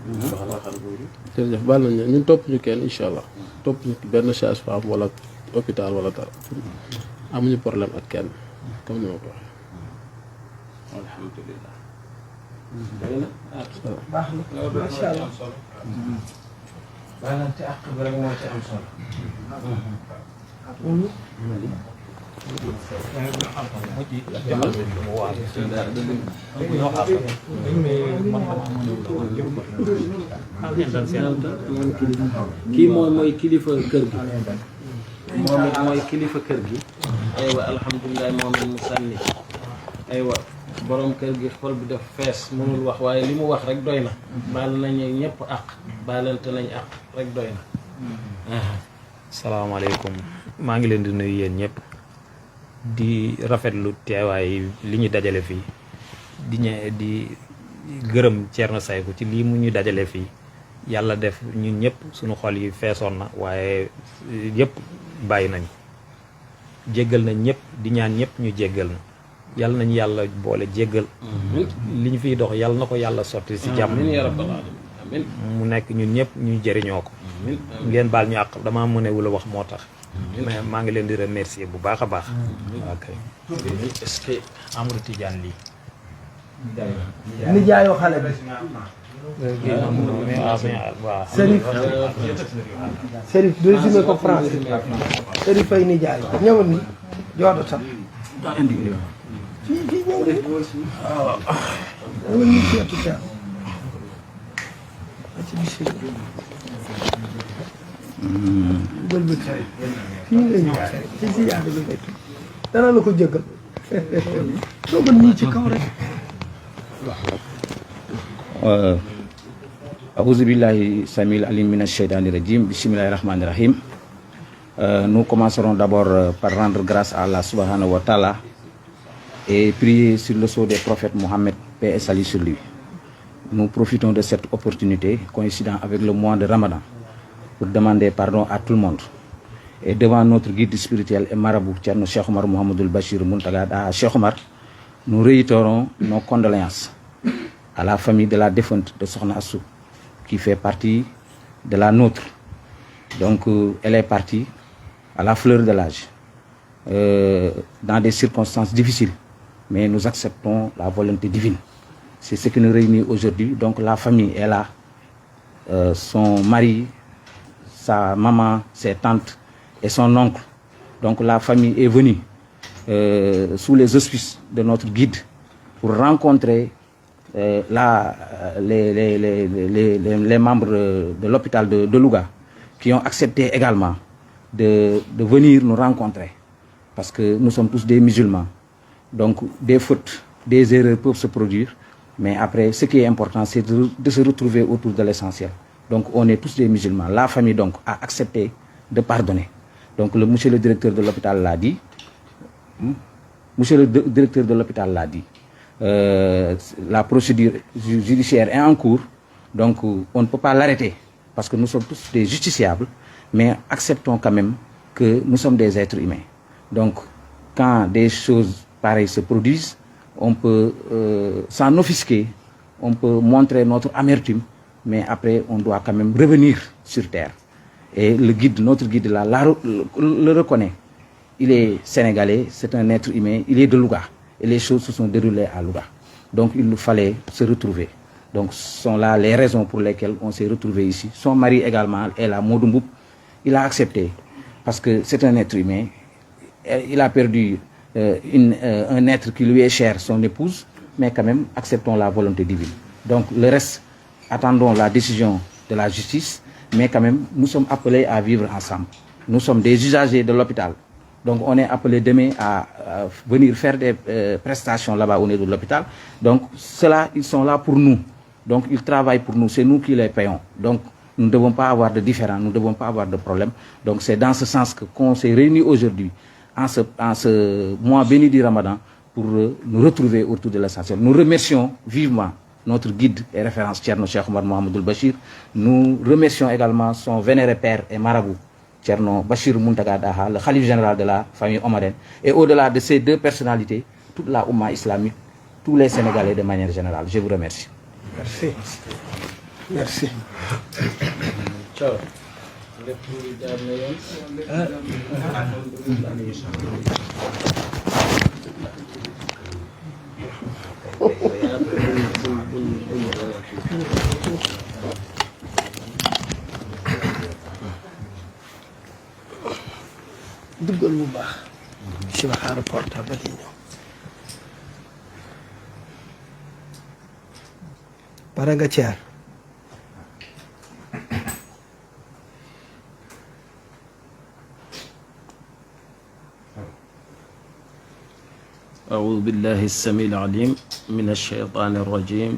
jërëjëf baal nañ ñun topp ñu kenn incha allah topp ñu benn sage-femme wala hôpital wala dara amuñu problème ak kenn comme ni ma ko waxee. alhamdulilah. baax na macha allah. baalante àq bi rek moo ci am solo. kii mooy kilifa kër gi. moom it mooy kilifa kër gi. aywa alhamdulilah moom it mu sànni. aywa borom kër gi xol bi def fees mënul wax waaye li mu wax rek doy na. baal nañu ñëpp àq baalante nañ àq rek doy na. salaamaaleykum maa ngi leen di nuyu yéen ñëpp di rafetlu teewaay li ñu dajale fii di gërëm Thierno Saykou ci lii mu ñu dajale fii yàlla def ñun ñëpp suñu xol yi feesoon na waaye yëpp bàyyi nañ jéggal nañ ñëpp di ñaan ñëpp ñu jéggal na yàlla nañu yàlla boole jéggal li ñu fiy dox yàlla na ko yàlla sotti si jàmm mu nekk ñun ñëpp ñu jëriñoo ko ngeen baal ñu àq dama mënewul a wax moo tax mais maa ngi leen di remercier bu baax a baax ok est-ce que Amadou Tidiane lii nijaayoo xale bi. waaw Serif résumé ko français. Serif ay nijaay ñëwal ni joodo sax. fii ñëw ni ñëwal ni seetu ca ci bisi bëlbët fii nga ñëw ci ziyaada bi nekk dana la ko jëggal toogal nii ci kaw rek. A'ouzou billahi samil alim minash shaitani rajim. Bismillahir rahmanir rahim. Nous commencerons d'abord par rendre grâce à Allah subhanahu wa ta'ala et prier sur le sceau des prophètes Mohammed, paix et salut sur lui. Nous profitons de cette opportunité coïncidant avec le mois de Ramadan pour demander pardon à tout le monde. Et devant notre guide spirituel et marabout, Thierno Cheikh Omar Mohamedou Bachir Mountaga Daha Cheikh Omar, nous réitérons nos condoléances à la famille de la défunte de Sokhna Assou, qui fait partie de la nôtre. Donc, elle est partie à la fleur de l'âge, dans des circonstances difficiles, mais nous acceptons la volonté divine. C'est ce qui nous réunit aujourd'hui. Donc, la famille est là, son mari, sa maman, ses tantes et son oncle. Donc, la famille est venue sous les auspices de notre guide pour rencontrer les membres de l'hôpital de Louga, qui ont accepté également de venir nous rencontrer, parce que nous sommes tous des musulmans. Donc des fautes, des erreurs peuvent se produire, mais après ce qui est important, c'est de se retrouver autour de l'essentiel. Donc on est tous des musulmans. La famille donc a accepté de pardonner. Donc monsieur le directeur de l'hôpital l'a dit. Monsieur le directeur de l'hôpital l'a dit. La procédure judiciaire est en cours, donc on ne peut pas l'arrêter parce que nous sommes tous des justiciables, mais acceptons quand même que nous sommes des êtres humains. Donc quand des choses pareilles se produisent, on peut s'en offusquer, on peut montrer notre amertume, mais après on doit quand même revenir sur terre. Et le guide, notre guide là, le reconnaît. Il est sénégalais, c'est un être humain, il est de Louga. Et les choses se sont déroulées à Louga. Donc il nous fallait se retrouver. Donc ce sont là les raisons pour lesquelles on s'est retrouvé ici. Son mari également est là, Modou Mboup. Il a accepté parce que c'est un être humain. Il a perdu un être qui lui est cher, son épouse, mais quand même acceptons la volonté divine. Donc le reste, attendons la décision de la justice, mais quand même nous sommes appelés à vivre ensemble. Nous sommes des usagers de l'hôpital. Donc on est appelé demain à venir faire des prestations là-bas au niveau de l'hôpital. Donc ceux-là, ils sont là pour nous. Donc ils travaillent pour nous, c'est nous qui les payons. Donc nous ne devons pas avoir de différends, nous ne devons pas avoir de problème. Donc c'est dans ce sens qu'on s'est réunis aujourd'hui, en ce mois béni du Ramadan, pour nous retrouver autour de l'essentiel. Nous remercions vivement notre guide et référence Thierno Cheikh Omar Mohamedou Bachir. Nous remercions également son vénéré père et marabout, Thierno Bachir Mountaga Daha, le khalife général de la famille omarienne. Et au-delà de ces deux personnalités, toute la Oumma islamique, tous les Sénégalais de manière générale. Je vous remercie. Merci. merci. Ciao. lépp lu jaar na yoon. duggal bu baax. si la xaar portable yi ñëw. pare nga ceer. أعوذ بالله السميع العليم من الشيطان الرجيم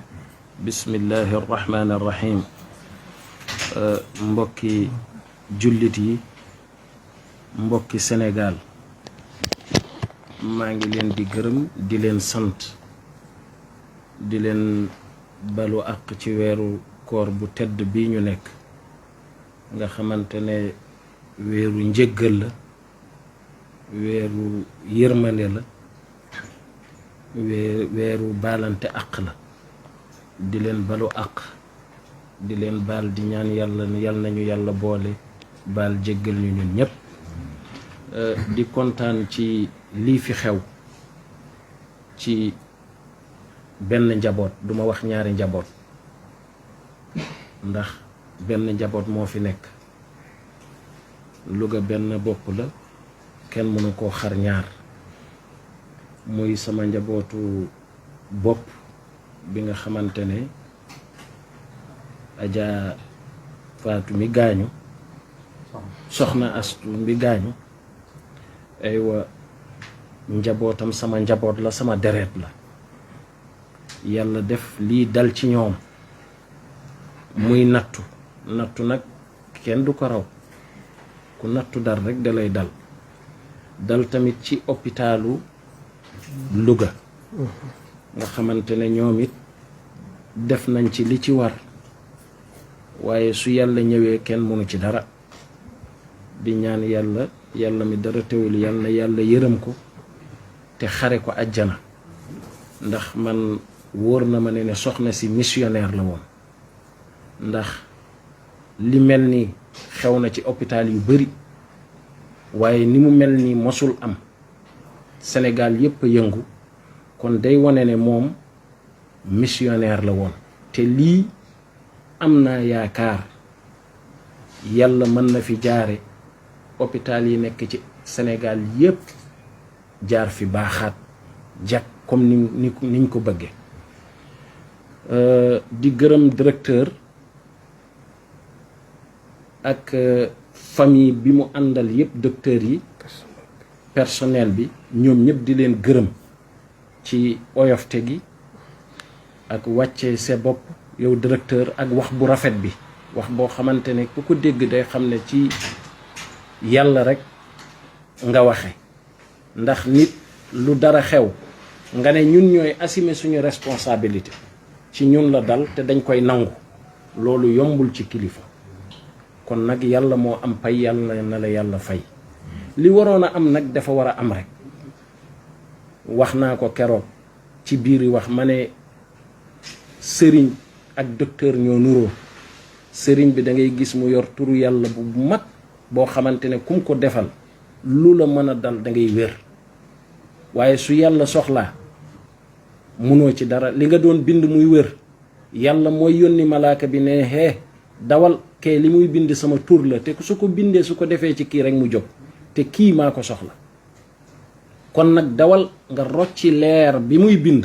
بسم الله الرحمن الرحيم mbokki jullit yi mbokki Sénégal maa ngi leen di gërëm di leen sant di leen balu àq ci weeru koor bu tedd bi ñu nekk nga xamante ne weeru njëggal la weeru yërmande la weeru baalante àq la di leen balu àq di leen baal di ñaan yàlla nañu yàlla boole baal jéggal ñu ñun ñépp di kontaan ci lii fi xew ci benn njaboot duma wax ñaari njaboot ndax benn njaboot moo fi nekk Louga benn bopp la kenn mënu koo xar ñaar muy sama njabootu bopp bi nga xamante ne Adja Faatu mi gaañu soxna Astu mi gaañu aywa njabootam sama njaboot la sama deret la yàlla def lii dal ci ñoom muy nattu nag kenn du ko raw ku nattu dal rekk da lay dal tamit ci hôpitalu Louga nga xamante ne ñoom it def nañ ci li ci war waaye su yàlla ñëwee kenn mënu ci dara di ñaan yàlla mi dara teewul yàlla yërëm ko te xare ko àjjana ndax man wóor na ma ne soxna si missionnaire la woon ndax li mel ni xew na ci hôpital yu bari waaye ni mu mel ni mosul am Sénégal yépp a yëngu kon day wane ne moom missionnaire la woon te lii am naa yaakaar yàlla mën na fi jaare hôpital yi nekk ci Sénégal yépp jaar fi baaxaat jag comme niñ ko bëggee di gërëm directeur ak famille bi mu àndal yépp docteur yi personnel bi ñoom ñëpp di leen gërëm ci oyofte gi ak wàcce sa bopp yow directeur ak wax bu rafet bi wax boo xamante ne ku ko dégg day xam ne ci yàlla rek nga waxe ndax nit lu dara xew nga ne ñun ñooy assumer suñu responsabilité ci ñun la dal te dañ koy nangu loolu yombul ci kilifa kon nag yàlla moo am pay yàlla na la yàlla fay li waroon a am nag dafa war a am rek wax naa ko keroog ci biir yi wax ma ne sëriñ ak docteur ñoo nuroo sëriñ bi da ngay gis mu yor turu yàlla bu mag boo xamante ne kum ko defal lu la mën a dal da ngay wér waaye su yàlla soxlaa munoo ci dara li nga doon bind muy wér yàlla mooy yónni malaaka bi ne hee dawal kay li muy bind sama tur la te su ko bindee su ko defee ci kii rek mu jóg te kii maa ko soxla kon nag dawal nga rocci leer bi muy bind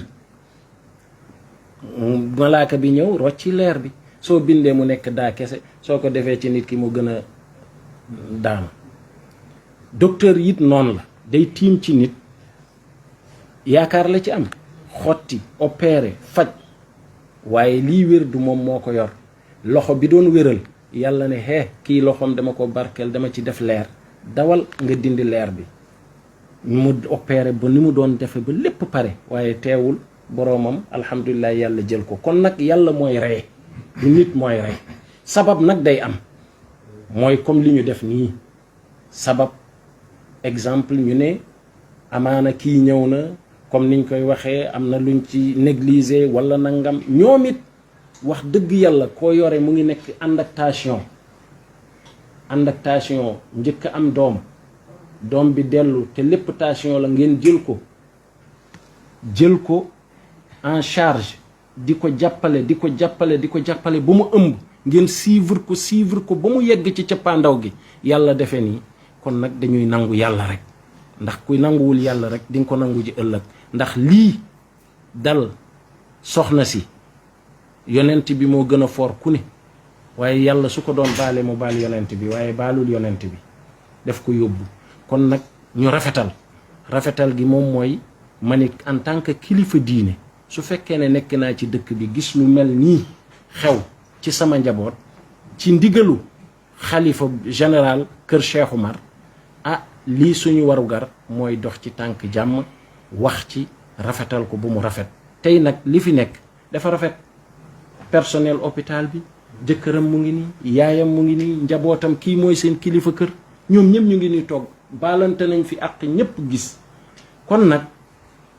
malaaka bi ñëw rocci leer bi soo bindee mu nekk daa kese soo ko defee ci nit ki mu gën a daanu docteur it noonu la day tiim ci nit yaakaar la ci am xotti opéré faj waaye lii wér du moom moo ko yor loxo bi doon wéral yàlla ne kii loxoom dama ko barkeel dama ci def leer dawal nga dindi leer bi mu opéré ba ni mu doon defe ba lépp pare waaye teewul boroomam alhamdulilah yàlla jël ko kon nag yàlla mooy rey du nit mooy rey sabab nag day am mooy comme li ñu def nii sabab exemple ñu ne amaana kii ñëw na comme niñ koy waxee am na luñ ci négliger walla nangam ñoom it wax dëgg yàlla koo yore mu ngi nekk ànd ak tension njëkk am doom bi dellu te lépp tension la ngeen jël ko en charge di ko jàppale ba mu ëmb ngeen suivre ko ba mu yegg ci cappaandaw gi yàlla defe nii kon nag dañuy nangu yàlla rek ndax kuy nanguwul yàlla rek di nga ko nangu ji ëllëg ndax lii dal soxna si yonent bi moo gën a foor ku ne waaye yàlla su ko doon baale mu baal yonent bi waaye baalul yonent bi def ko yóbbu kon nag ñu rafetal gi moom mooy ma ni en tant que kilifa diine su fekkee ne nekk naa ci dëkk bi gis lu mel nii xew ci sama njaboot ci ndigalu xalifa général kër Cheikh Oumar lii suñu warugar mooy dox ci tànk jàmm wax ci rafetal ko bu mu rafet tey nag li fi nekk dafa rafet personnel hôpital bi jëkkëram mu ngi nii yaayam mu ngi nii njabootam kii mooy seen kilifa kër ñoom ñëpp ñu ngi nii toog baalante nañ fi àq ñëpp gis kon nag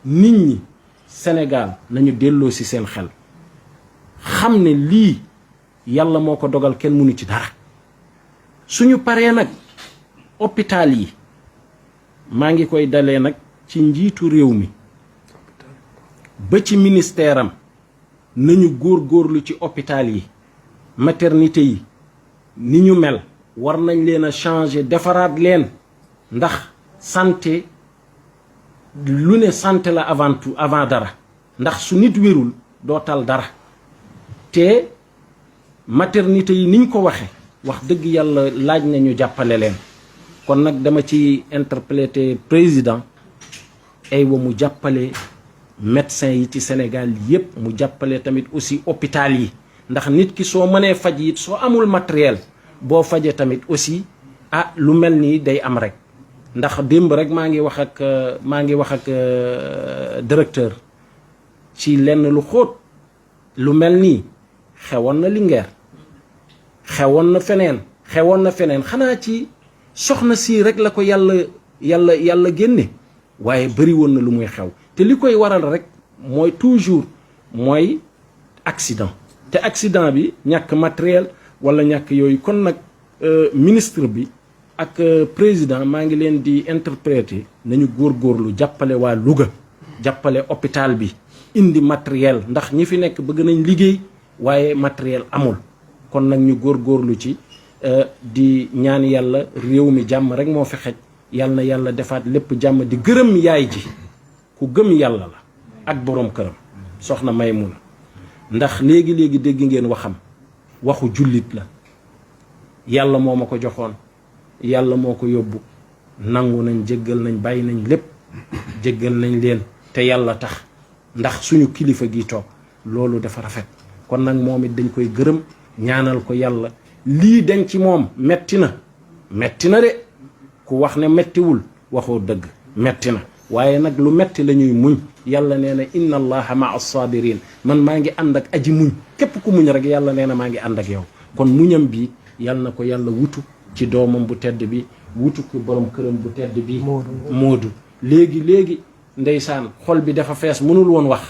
nit ñi Sénégal nañu delloo ci seen xel xam ne lii yàlla moo ko dogal kenn mënu ci dara suñu paree nag hôpital yi maa ngi koy dalee nag ci njiitu réew mi ba ci ministère am nañu góorgóorlu ci hôpital yi maternité yi ni ñu mel war nañ leen a changer defaraat leen ndax santé lu ne santé la avant tout avant dara ndax su nit wérul doo tal dara te maternité yi niñ ko waxe wax dëgg yàlla laaj na ñu jàppale leen kon nag dama ci interpellé président aywa mu jàppale médecins yi ci Sénégal yépp mu jàppale tamit aussi hôpital yi ndax nit ki soo mënee faj it soo amul matériel boo fajee tamit aussi lu mel nii day am rek ndax démb rek maa ngi wax ak directeur ci lenn lu xóot lu mel nii xewoon na Linguère xewoon na feneen xanaa ci soxna si rek la ko yàlla génne waaye bëri woon na lu muy xew te li koy waral rek mooy toujours mooy accident te accident bi ñàkk matériel wala ñàkk yooyu kon nag ministre bi ak président maa ngi leen di interpréter nañu góorgóorlu jàppale waa Louga jàppale hôpital bi indi matériel ndax ñi fi nekk bëgg nañ liggéey waaye matériel amul kon nag ñu góorgóorlu ci di ñaan yàlla réew mi jàmm rek moo fi xej yàlla na yàlla defaat lépp jàmm di gërëm yaay ji ku gëm yàlla la ak boroom këram soxna Maymuna ndax léegi dégg ngeen waxu jullit la yàlla moo ma ko joxoon yàlla moo ko yóbbu nangu nañ jéggal nañ bàyyi nañ lépp jéggal nañ leen te yàlla tax ndax suñu kilifa gi toog loolu dafa rafet kon nag moom it dañ koy gërëm ñaanal ko yàlla lii dañ ci moom metti na de ku wax ne mettiwul waxoo dëgg metti na waaye nag lu metti la ñuy muñ yàlla nee na inna allaha maa as-sabirin man maa ngi ànd ak aji muñ képp ku muñ rek yàlla nee na maa ngi ànd ak yow kon muñam bi yàlla na ko yàlla wutu ci doomam bu tedd bi wutu ko borom këram bu tedd bi Moodu léegi ndeysaan xol bi dafa fees mënul woon wax